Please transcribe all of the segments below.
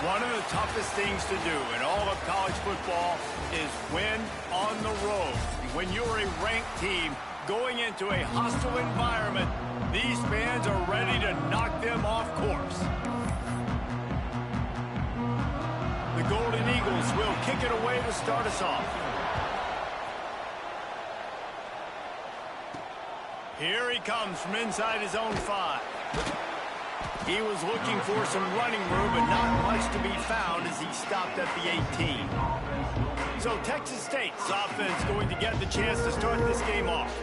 One of the toughest things to do in all of college football is win on the road. When you're a ranked team going into a hostile environment, these fans are ready to knock them off course. The Golden Eagles will kick it away to start us off. Here he comes from inside his own 5. He was looking for some running room, but not much to be found as he stopped at the 18. So Texas State's offense going to get the chance to start this game off.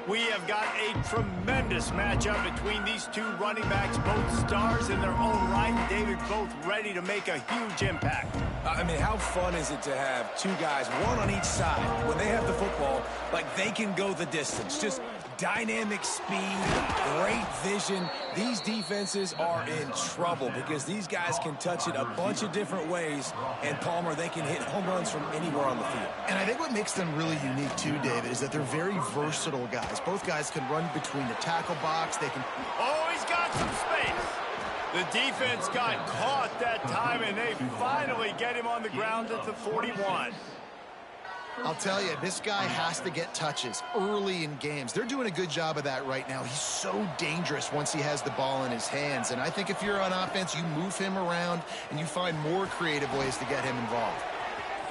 We have got a tremendous matchup between these two running backs, both stars in their own right. David, both ready to make a huge impact. I mean, how fun is it to have two guys, one on each side, when they have the football, like they can go the distance. Just dynamic speed, great vision. These defenses are in trouble because these guys can touch it a bunch of different ways, and Palmer, they can hit home runs from anywhere on the field. And I think what makes them really unique too, David, is that they're very versatile guys. Both guys can run between the tackle box. They can... Oh, he's got some space. The defense got caught that time, and they finally get him on the ground at the 41. I'll tell you, this guy has to get touches early in games. They're doing a good job of that right now. He's so dangerous once he has the ball in his hands. And I think if you're on offense, you move him around and you find more creative ways to get him involved.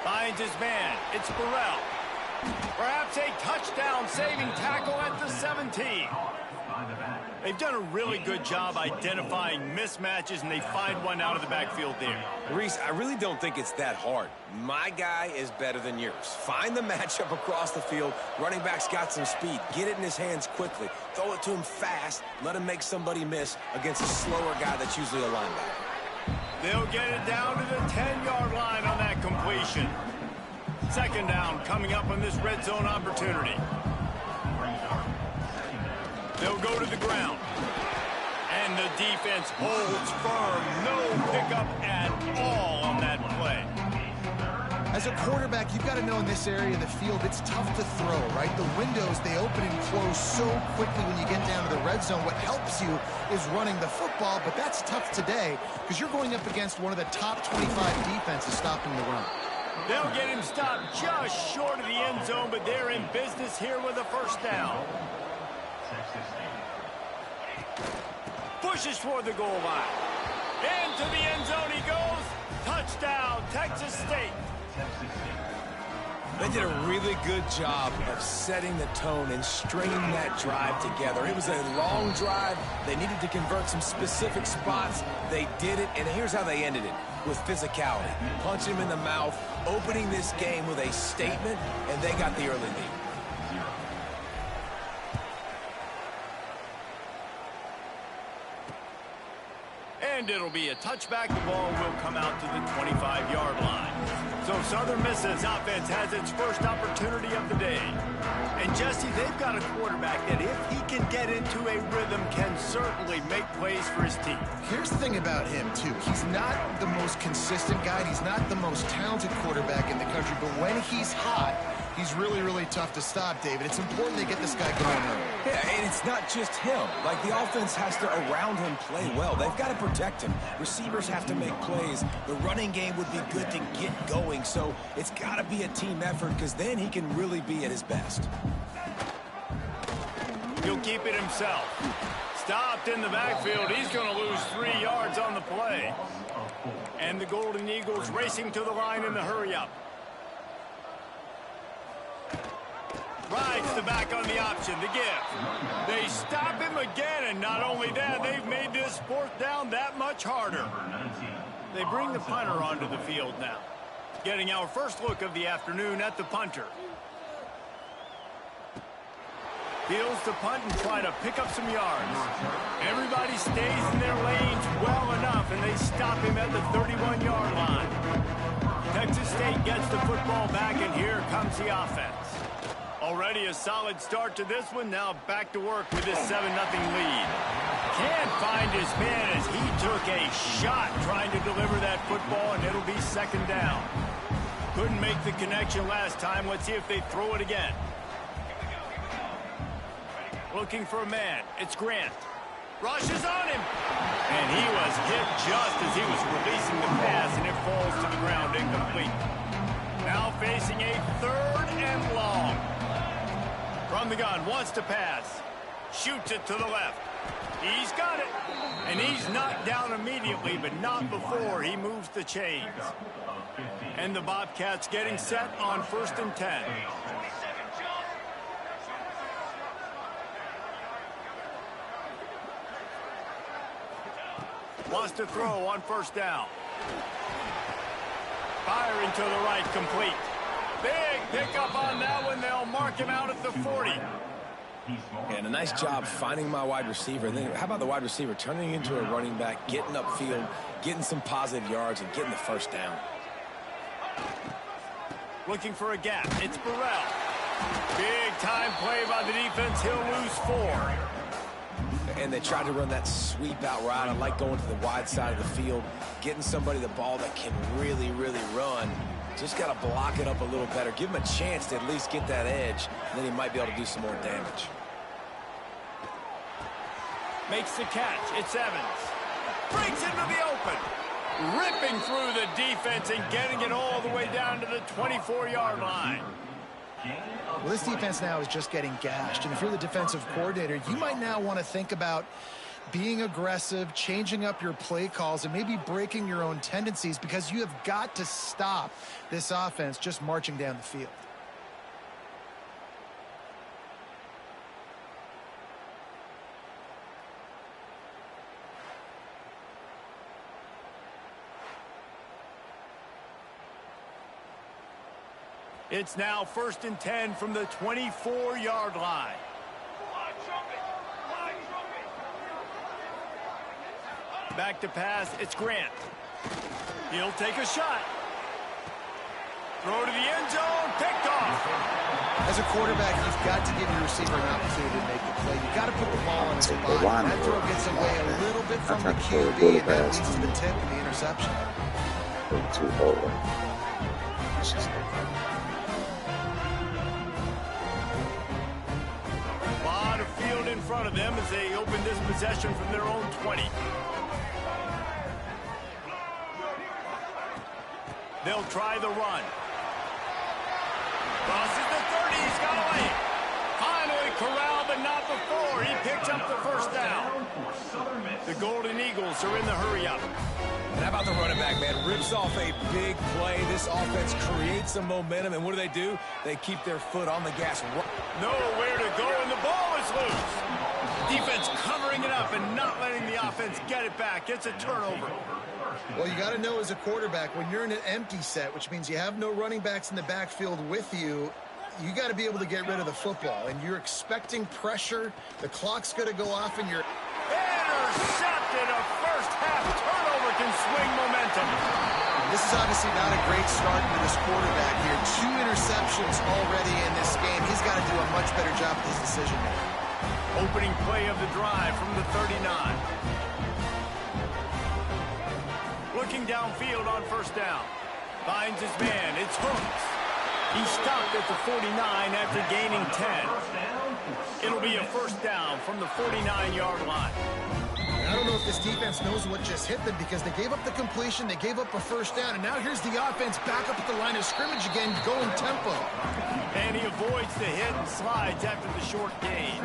Finds his man. It's Burrell. Perhaps a touchdown-saving tackle at the 17. They've done a really good job identifying mismatches, and they find one out of the backfield there. Reese, I really don't think it's that hard. My guy is better than yours. Find the matchup across the field. Running back's got some speed. Get it in his hands quickly. Throw it to him fast. Let him make somebody miss against a slower guy that's usually a linebacker. They'll get it down to the 10-yard line on that completion. Second down coming up on this red zone opportunity. They'll go to the ground. And the defense holds firm. No pickup at all on that play. As a quarterback, you've got to know in this area of the field, it's tough to throw, right? The windows, they open and close so quickly when you get down to the red zone. What helps you is running the football, but that's tough today because you're going up against one of the top 25 defenses stopping the run. They'll get him stopped just short of the end zone, but they're in business here with a first down. Pushes toward the goal line. Into the end zone he goes. Touchdown, Texas State. They did a really good job of setting the tone and stringing that drive together. It was a long drive. They needed to convert some specific spots. They did it, and here's how they ended it, with physicality. Punching him in the mouth, opening this game with a statement, and they got the early lead. And it'll be a touchback. The ball will come out to the 25-yard line. So Southern Miss's offense has its first opportunity of the day. And Jesse, they've got a quarterback that if he can get into a rhythm can certainly make plays for his team. Here's the thing about him, too. He's not the most consistent guy. He's not the most talented quarterback in the country. But when he's hot, he's really, really tough to stop, David. It's important they get this guy going early. Yeah, and it's not just him. Like, the offense has to, around him, play well. They've got to protect him. Receivers have to make plays. The running game would be good to get going. So it's got to be a team effort because then he can really be at his best. He'll keep it himself. Stopped in the backfield. He's going to lose 3 yards on the play. And the Golden Eagles racing to the line in the hurry-up. Rides the back on the option, the give. They stop him again, and not only that, they've made this fourth down that much harder. They bring the punter onto the field now. Getting our first look of the afternoon at the punter. Fields the punt and try to pick up some yards. Everybody stays in their lanes well enough, and they stop him at the 31-yard line. Texas State gets the football back, and here comes the offense. Already a solid start to this one. Now back to work with this 7-0 lead. Can't find his man as he took a shot trying to deliver that football, and it'll be second down. Couldn't make the connection last time. Let's see if they throw it again. Looking for a man. It's Grant. Rushes on him. And he was hit just as he was releasing the pass, and it falls to the ground incomplete. Now facing a 3rd and long. From the gun, wants to pass. Shoots it to the left. He's got it. And he's knocked down immediately, but not before he moves the chains. And the Bobcats getting set on 1st and 10. Wants to throw on 1st down. Firing to the right, complete. Big pickup on that one. They'll mark him out at the 40. And a nice job finding my wide receiver. And then how about the wide receiver turning into a running back, getting upfield, getting some positive yards, and getting the 1st down. Looking for a gap. It's Burrell. Big time play by the defense. He'll lose 4. And they tried to run that sweep out route. I like going to the wide side of the field, getting somebody the ball that can really, really run. Just got to block it up a little better. Give him a chance to at least get that edge, and then he might be able to do some more damage. Makes the catch. It's Evans. Breaks into the open. Ripping through the defense and getting it all the way down to the 24-yard line. Well, this defense now is just getting gashed. And if you're the defensive coordinator, you might now want to think about being aggressive, changing up your play calls, and maybe breaking your own tendencies, because you have got to stop this offense just marching down the field. It's now 1st and 10 from the 24-yard line. Back to pass, it's Grant. He'll take a shot. Throw to the end zone, picked off. As a quarterback, you've got to give your receiver an opportunity to make the play. You've got to put the ball in his body. That throw gets away a little bit from the QB, and that leads to the tip and the interception. A lot of field in front of them as they open this possession from their own 20. They'll try the run. Crosses the 30. He's got away. Finally corralled, but not before. He picks up the 1st down. The Golden Eagles are in the hurry-up. And how about the running back, man? Rips off a big play. This offense creates some momentum, and what do? They keep their foot on the gas. Nowhere to go, and the ball is loose. Defense covering it up and not letting the offense get it back. It's a turnover. Well, you got to know as a quarterback, when you're in an empty set, which means you have no running backs in the backfield with you, you got to be able to get rid of the football. And you're expecting pressure. The clock's going to go off, and you're intercepted. A first-half turnover can swing momentum. This is obviously not a great start for this quarterback here. 2 interceptions already in this game. He's got to do a much better job with his decision-making. Opening play of the drive from the 39. Looking downfield on 1st down. Finds his man. It's Hooks. He stopped at the 49 after gaining 10. It'll be a 1st down from the 49-yard line. I don't know if this defense knows what just hit them, because they gave up the completion, they gave up a 1st down, and now here's the offense back up at the line of scrimmage again, going tempo. And he avoids the hit and slides after the short gain.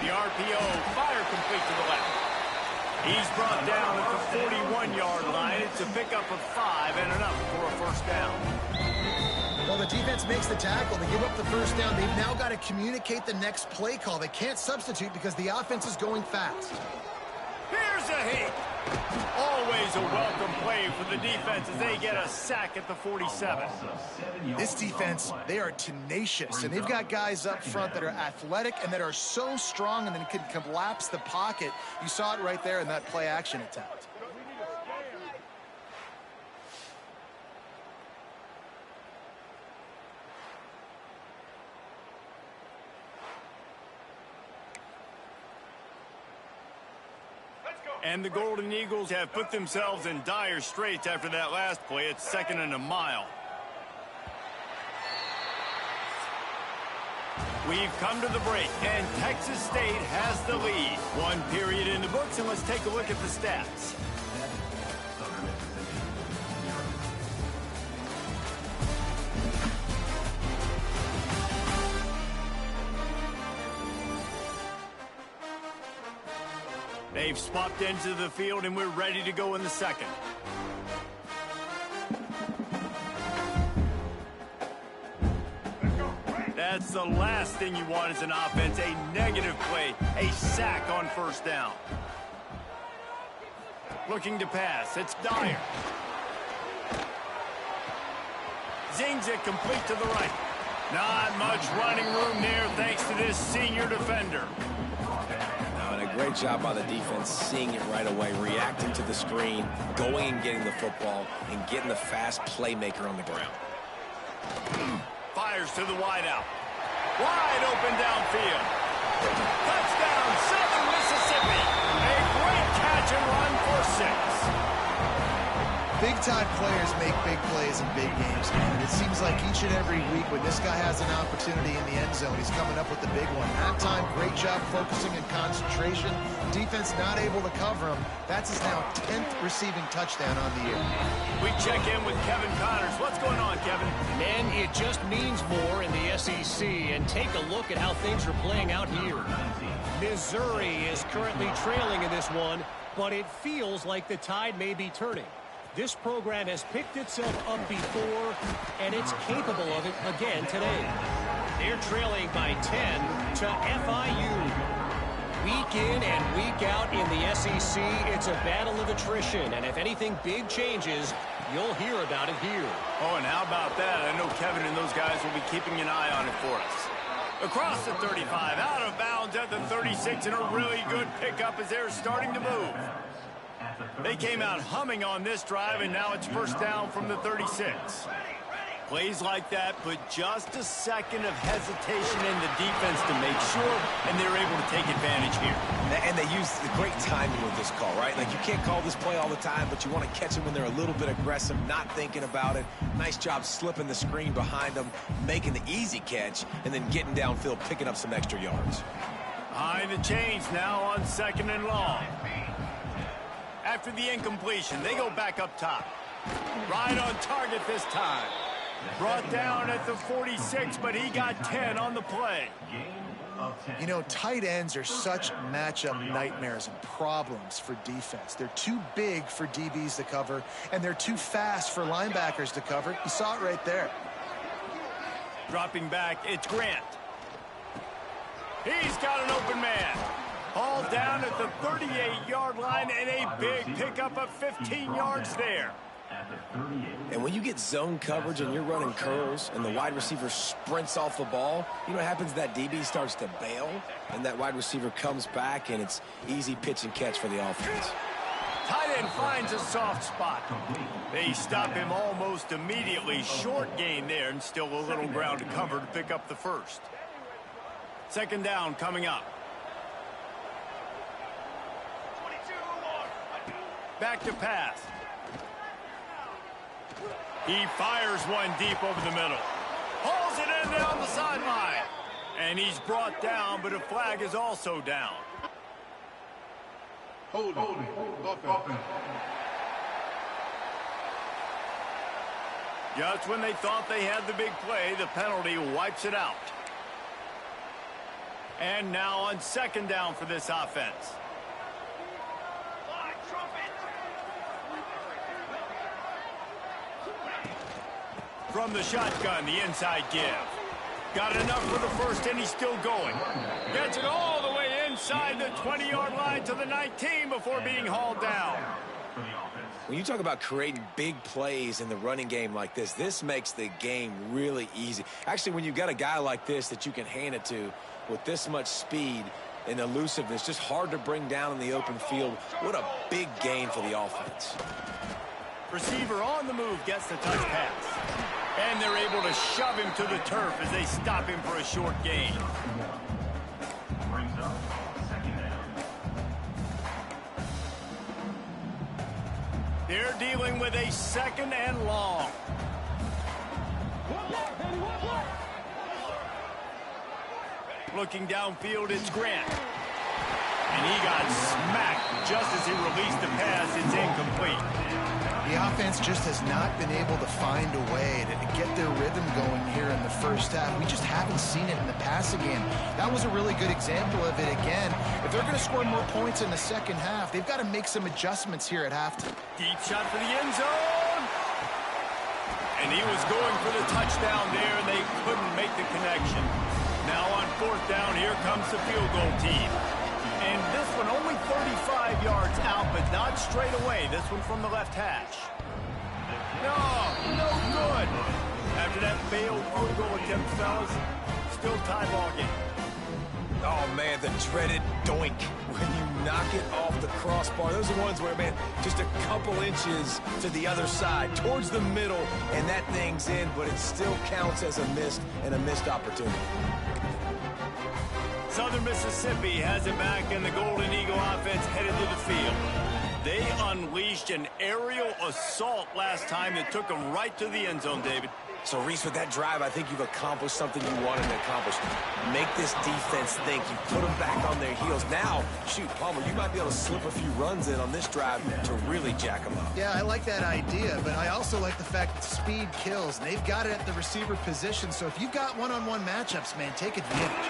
The RPO, fire complete to the left. He's brought down at the 41-yard line. It's a pickup of 5 and enough for a 1st down. Well, the defense makes the tackle. They give up the 1st down. They've now got to communicate the next play call. They can't substitute because the offense is going fast. Here's a hit. Always a welcome play for the defense as they get a sack at the 47. This defense, they are tenacious, and they've got guys up front that are athletic and that are so strong and then can collapse the pocket. You saw it right there in that play action attempt. And the Golden Eagles have put themselves in dire straits after that last play. It's 2nd and a mile. We've come to the break, and Texas State has the lead. One period in the books, and let's take a look at the stats. They've swapped into the field, and we're ready to go in the second. That's the last thing you want as an offense, a negative play, a sack on first down. Looking to pass, it's Dyer. Zings it complete to the right. Not much running room there thanks to this senior defender. And a great job by the defense, seeing it right away, reacting to the screen, going and getting the football, and getting the fast playmaker on the ground. Fires to the wideout. Wide open downfield. Touchdown, Southern Mississippi. A great catch and run for 6. Big-time players make big plays in big games, man. And it seems like each and every week when this guy has an opportunity in the end zone, he's coming up with the big one. That time, great job focusing and concentration. Defense not able to cover him. That's his now 10th receiving touchdown on the year. We check in with Kevin Connors. What's going on, Kevin? Man, it just means more in the SEC. And take a look at how things are playing out here. Missouri is currently trailing in this one, but it feels like the tide may be turning. This program has picked itself up before, and it's capable of it again today. They're trailing by 10 to FIU. Week in and week out in the SEC, it's a battle of attrition, and if anything big changes, you'll hear about it here. Oh, and how about that? I know Kevin and those guys will be keeping an eye on it for us. Across the 35, out of bounds at the 36, and a really good pickup as they're starting to move. They came out humming on this drive, and now it's first down from the 36. Plays like that put just a second of hesitation in the defense to make sure, and they're able to take advantage here. And they use the great timing with this call, right? Like, you can't call this play all the time, but you want to catch them when they're a little bit aggressive, not thinking about it. Nice job slipping the screen behind them, making the easy catch, and then getting downfield, picking up some extra yards. Behind the chains now on 2nd and long. After the incompletion, they go back up top. Right on target this time. Brought down at the 46, but he got 10 on the play. You know, tight ends are such matchup nightmares and problems for defense. They're too big for DBs to cover, and they're too fast for linebackers to cover. You saw it right there. Dropping back, it's Grant. He's got an open man. Hauled down at the 38-yard line, and a big pickup of 15 yards there. And when you get zone coverage and you're running curls and the wide receiver sprints off the ball, you know what happens? That DB starts to bail, and that wide receiver comes back, and it's easy pitch and catch for the offense. Tight end finds a soft spot. They stop him almost immediately. Short gain there, and still a little ground to cover to pick up the first. 2nd down coming up. Back to pass. He fires one deep over the middle. Hauls it in down the sideline. And he's brought down, but a flag is also down. Hold. Just when they thought they had the big play, the penalty wipes it out. And now on 2nd down for this offense. From the shotgun, the inside give. Got enough for the first, and he's still going. Gets it all the way inside the 20-yard line to the 19 before being hauled down. When you talk about creating big plays in the running game like this, this makes the game really easy. Actually, when you've got a guy like this that you can hand it to with this much speed and elusiveness, just hard to bring down in the open field, what a big gain for the offense. Receiver on the move gets the touch pass. And they're able to shove him to the turf as they stop him for a short gain. They're dealing with a 2nd and long. Looking downfield, it's Grant. And he got smacked just as he released the pass. It's incomplete. The offense just has not been able to find a way to get their rhythm going here in the first half. We just haven't seen it in the passing game. That was a really good example of it again. If they're going to score more points in the second half, they've got to make some adjustments here at halftime. Deep shot for the end zone. And he was going for the touchdown there, and they couldn't make the connection. Now on fourth down, here comes the field goal team. And this one only 35 yards out, but not straight away. This one from the left hash. No good. After that failed field goal attempt, fellas, still tie ball game. Oh, man, the dreaded doink when you knock it off the crossbar. Those are ones where, man, just a couple inches to the other side, towards the middle, and that thing's in, but it still counts as a missed opportunity. Southern Mississippi has it back, and the Golden Eagle offense headed to the field. They unleashed an aerial assault last time that took them right to the end zone, David. So, Reese, with that drive, I think you've accomplished something you wanted to accomplish. Make this defense think. You put them back on their heels. Now, shoot, Palmer, you might be able to slip a few runs in on this drive to really jack them up. Yeah, I like that idea, but I also like the fact that speed kills. And they've got it at the receiver position, so if you've got one-on-one matchups, man, take advantage.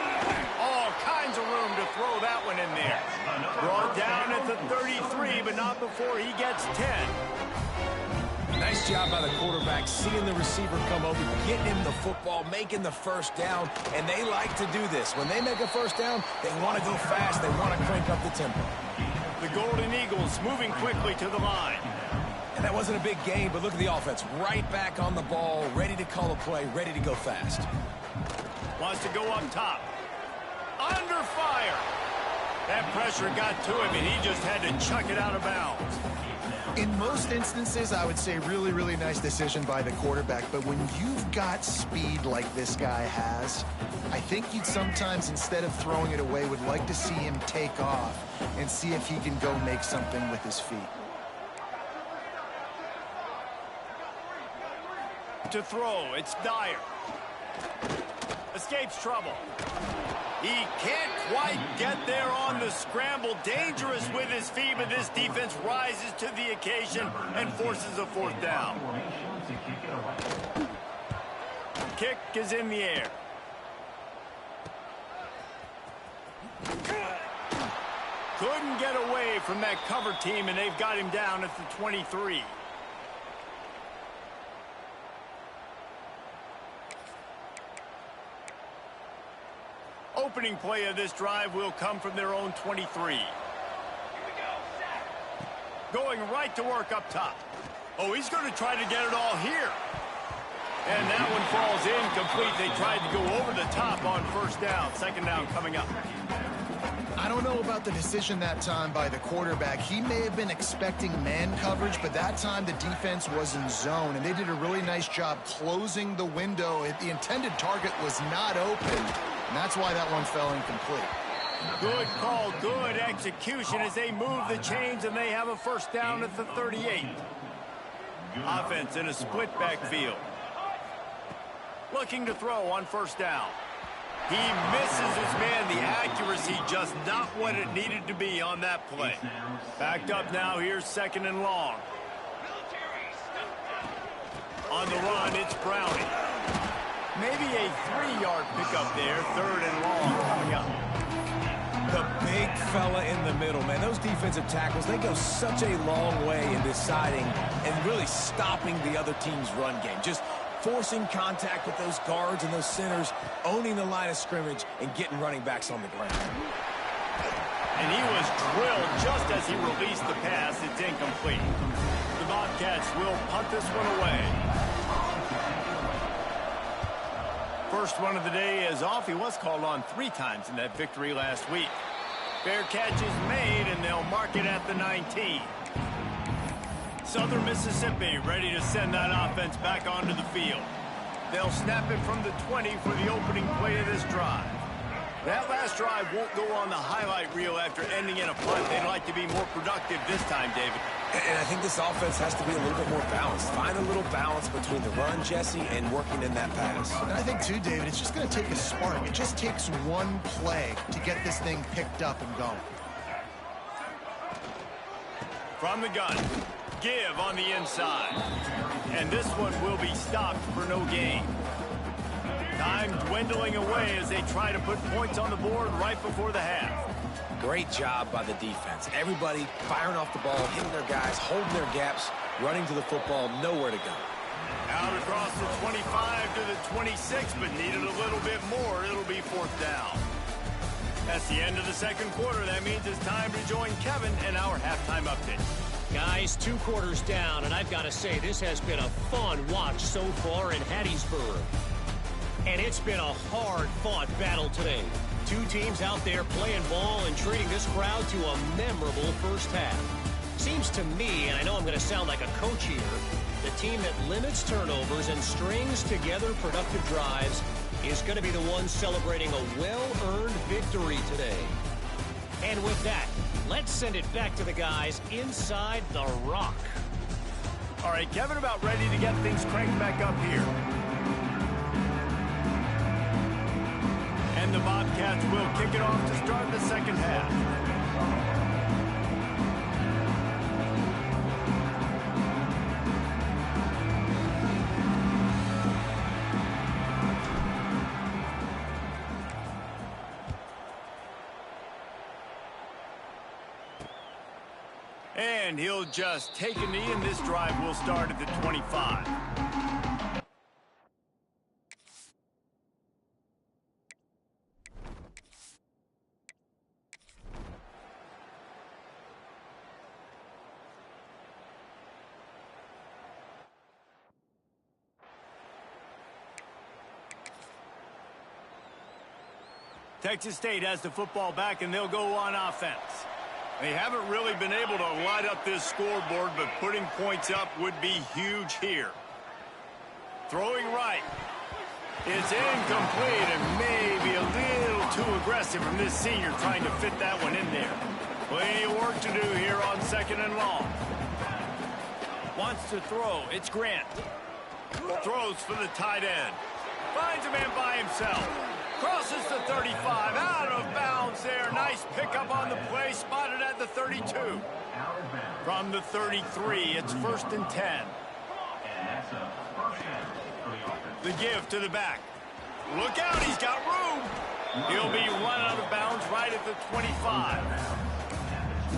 All kinds of room to throw that one in there. Brought down at the 33, but not before he gets 10. Nice job by the quarterback, seeing the receiver come over, getting him the football, making the first down, and they like to do this. When they make a first down, they want to go fast, they want to crank up the tempo. The Golden Eagles moving quickly to the line. And that wasn't a big gain, but look at the offense. Right back on the ball, ready to call a play, ready to go fast. Wants to go up top. Under fire. That pressure got to him, and he just had to chuck it out of bounds. In most instances, I would say really, really nice decision by the quarterback. But when you've got speed like this guy has, I think you'd sometimes, instead of throwing it away, would like to see him take off and see if he can go make something with his feet. To throw, it's Dyer. Escapes trouble. He can't quite get there on the scramble. Dangerous with his feet, but this defense rises to the occasion and forces a fourth down. Kick is in the air. Couldn't get away from that cover team, and they've got him down at the 23. Opening play of this drive will come from their own 23. Going right to work up top. Oh, he's going to try to get it all here. And that one falls incomplete. They tried to go over the top on first down. Second down coming up. I don't know about the decision that time by the quarterback. He may have been expecting man coverage, but that time the defense was in zone, and they did a really nice job closing the window. The intended target was not open, and that's why that one fell incomplete. Good call, good execution as they move the chains, and they have a first down at the 38. Offense in a split backfield. Looking to throw on first down. He misses his man. The accuracy just not what it needed to be on that play. Backed up now. Here's second and long. On the run, it's Browning. Maybe a 3-yard pickup there. Third and long coming up. The big fella in the middle, man. Those defensive tackles, they go such a long way in deciding and really stopping the other team's run game. Just forcing contact with those guards and those centers, owning the line of scrimmage, and getting running backs on the ground. And he was drilled just as he released the pass. It's incomplete. The Bobcats will punt this one away. First one of the day is off. He was called on 3 times in that victory last week. Fair catch is made, and they'll mark it at the 19. Southern Mississippi ready to send that offense back onto the field. They'll snap it from the 20 for the opening play of this drive. That last drive won't go on the highlight reel after ending in a punt. They'd like to be more productive this time, David. And I think this offense has to be a little bit more balanced. Find a little balance between the run, Jesse, and working in that pass. And I think, too, David, it's just going to take a spark. It just takes one play to get this thing picked up and going. From the gun, give on the inside. And this one will be stopped for no gain. Time dwindling away as they try to put points on the board right before the half. Great job by the defense. Everybody firing off the ball, hitting their guys, holding their gaps, running to the football, nowhere to go. Out across the 25 to the 26, but needed a little bit more. It'll be 4th down. That's the end of the second quarter. That means it's time to join Kevin and our halftime update. Guys, 2 quarters down, and I've got to say, this has been a fun watch so far in Hattiesburg. And it's been a hard-fought battle today. 2 teams out there playing ball and treating this crowd to a memorable first half. Seems to me, and I know I'm going to sound like a coach here, the team that limits turnovers and strings together productive drives is going to be the one celebrating a well-earned victory today. And with that, let's send it back to the guys inside the rock. All right, Kevin, about ready to get things cranked back up here. And the Bobcats will kick it off to start the second half. And he'll just take a knee, and this drive will start at the 25. Texas State has the football back, and they'll go on offense. They haven't really been able to light up this scoreboard, but putting points up would be huge here. Throwing right. It's incomplete and maybe a little too aggressive from this senior trying to fit that one in there. Plenty of work to do here on 2nd and long. Wants to throw. It's Grant. Throws for the tight end. Finds a man by himself. Crosses the 35, out of bounds there. Nice pickup on the play, spotted at the 32. From the 33, it's 1st and 10. The give to the back. Look out, he's got room. He'll be run out of bounds right at the 25.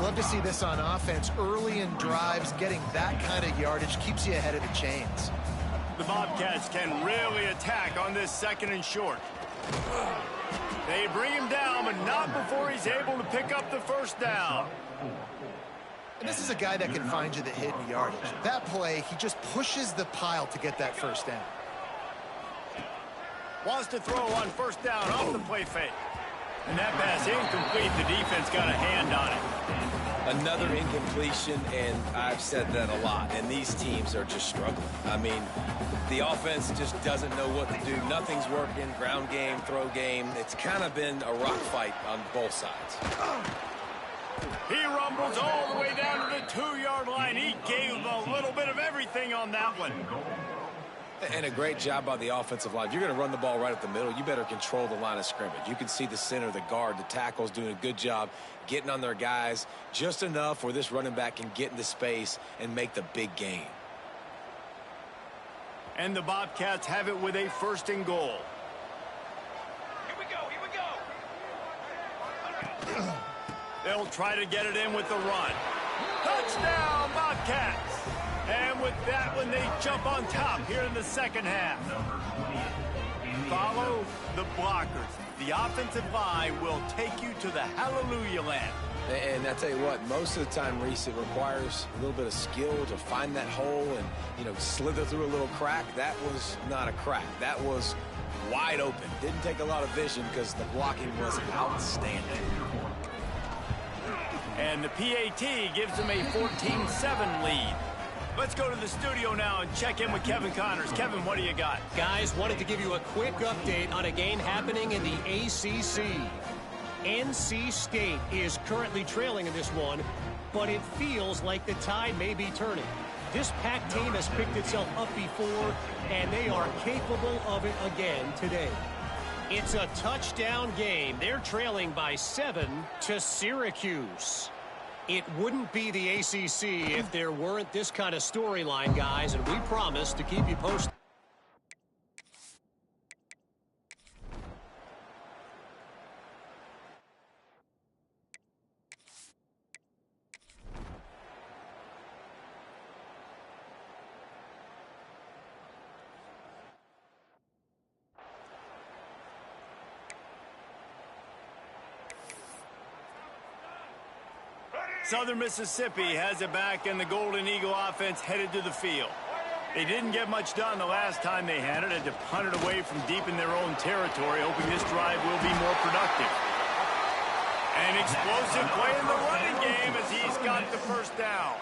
Love to see this on offense. Early in drives, getting that kind of yardage keeps you ahead of the chains. The Bobcats can really attack on this 2nd and short. They bring him down, but not before he's able to pick up the 1st down. And this is a guy that can find you the hidden yardage. That play, he just pushes the pile to get that 1st down. Wants to throw on 1st down off the play fake. And that pass incomplete. The defense got a hand on it. Another incompletion, and I've said that a lot, and these teams are just struggling. I mean, the offense just doesn't know what to do. Nothing's working. Ground game, throw game. It's kind of been a rock fight on both sides. He rumbles all the way down to the 2-yard line. He gave a little bit of everything on that one. And a great job by the offensive line. If you're going to run the ball right up the middle, you better control the line of scrimmage. You can see the center, the guard, the tackles doing a good job getting on their guys just enough where this running back can get into space and make the big gain. And the Bobcats have it with a 1st and goal. Here we go. They'll try to get it in with the run. Touchdown, Bobcats! And with that one, they jump on top here in the 2nd half. Follow the blockers. The offensive line will take you to the hallelujah land. And I tell you what, most of the time, Reese, it requires a little bit of skill to find that hole and, slither through a little crack. That was not a crack. That was wide open. Didn't take a lot of vision because the blocking was outstanding. And the PAT gives them a 14-7 lead. Let's go to the studio now and check in with Kevin Connors. Kevin, what do you got? Guys, wanted to give you a quick update on a game happening in the ACC. NC State is currently trailing in this one, but it feels like the tide may be turning. This packed team has picked itself up before, and they are capable of it again today. It's a touchdown game. They're trailing by 7 to Syracuse. It wouldn't be the ACC if there weren't this kind of storyline, guys, and we promise to keep you posted. Southern Mississippi has it back, and the Golden Eagle offense headed to the field. They didn't get much done the last time they had it. Had to punt it away from deep in their own territory, hoping this drive will be more productive. An explosive play in the running game as he's got the first down.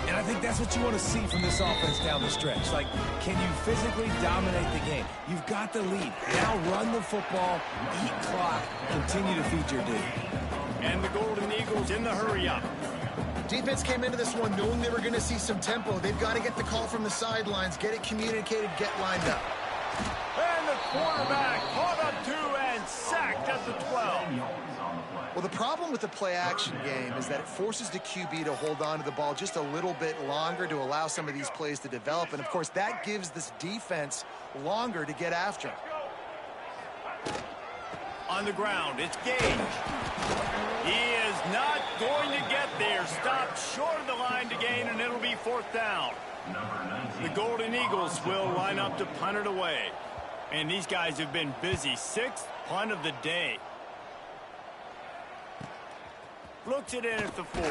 And I think that's what you want to see from this offense down the stretch. Like, can you physically dominate the game? You've got the lead. Now run the football, eat clock, continue to feed your dude. And the Golden Eagles in the hurry-up. Defense came into this one knowing they were going to see some tempo. They've got to get the call from the sidelines, get it communicated, get lined up. And the quarterback caught up 2 and sacked at the 12. Well, the problem with the play-action game is that it forces the QB to hold on to the ball just a little bit longer to allow some of these plays to develop. And, of course, that gives this defense longer to get after him. On the ground, it's Gage. He is not going to get there. Stopped short of the line to gain, and it'll be 4th down. The Golden Eagles will line up to punt it away. And these guys have been busy. 6th punt of the day. Looks it in at the 40.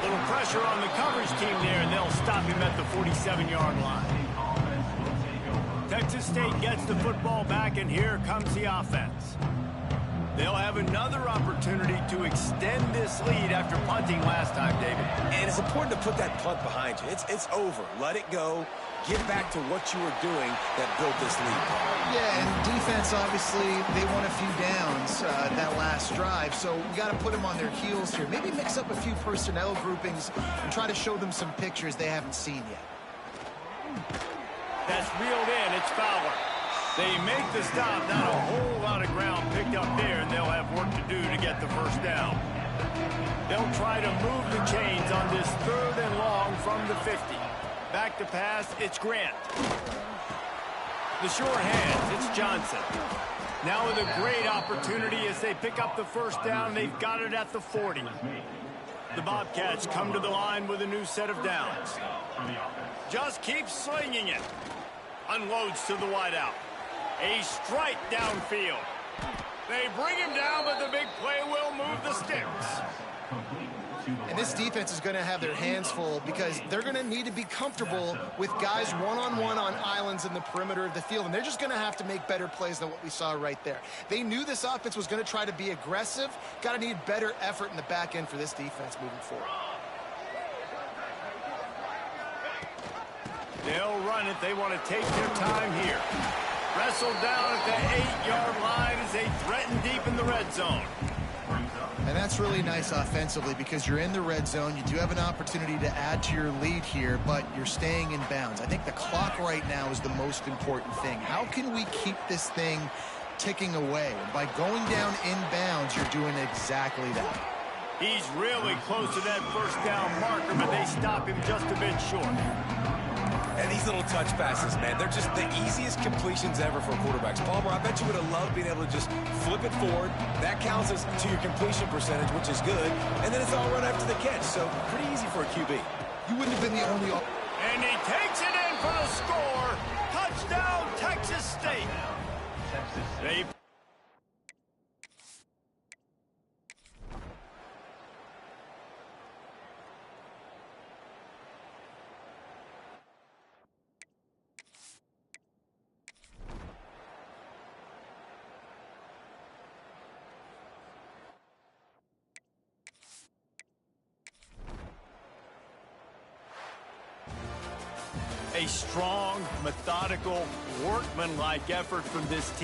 Little pressure on the coverage team there, and they'll stop him at the 47-yard line. Texas State gets the football back, and here comes the offense. They'll have another opportunity to extend this lead after punting last time, David. And it's important to put that punt behind you. It's over. Let it go. Get back to what you were doing that built this lead. Yeah, and defense, obviously, they won a few downs that last drive, so we got to put them on their heels here. Maybe mix up a few personnel groupings and try to show them some pictures they haven't seen yet. That's reeled in. It's Fowler. They make the stop. Not a whole lot of ground picked up there, and they'll have work to do to get the first down. They'll try to move the chains on this 3rd and long from the 50. Back to pass, it's Grant. The short hands, it's Johnson. Now with a great opportunity as they pick up the first down. They've got it at the 40. The Bobcats come to the line with a new set of downs. Just keeps slinging it. Unloads to the wideout. A strike downfield. They bring him down, but the big play will move the sticks. And this defense is going to have their hands full because they're going to need to be comfortable with guys one-on-one on islands in the perimeter of the field, and they're just going to have to make better plays than what we saw right there. They knew this offense was going to try to be aggressive. Got to need better effort in the back end for this defense moving forward. They'll run it. They want to take their time here. Wrestled down at the 8-yard line as they threaten deep in the red zone. And that's really nice offensively because you're in the red zone. You do have an opportunity to add to your lead here, but you're staying in bounds. I think the clock right now is the most important thing. How can we keep this thing ticking away? And by going down in bounds, you're doing exactly that. He's really close to that first down marker, but they stop him just a bit short. And these little touch passes, man, they're just the easiest completions ever for quarterbacks. Palmer, I bet you would have loved being able to just flip it forward. That counts as to your completion percentage, which is good. And then it's all run after the catch, so pretty easy for a QB. You wouldn't have been the only... And he takes it in for the score. Touchdown, Texas State. They... A strong, methodical, workmanlike effort from this team.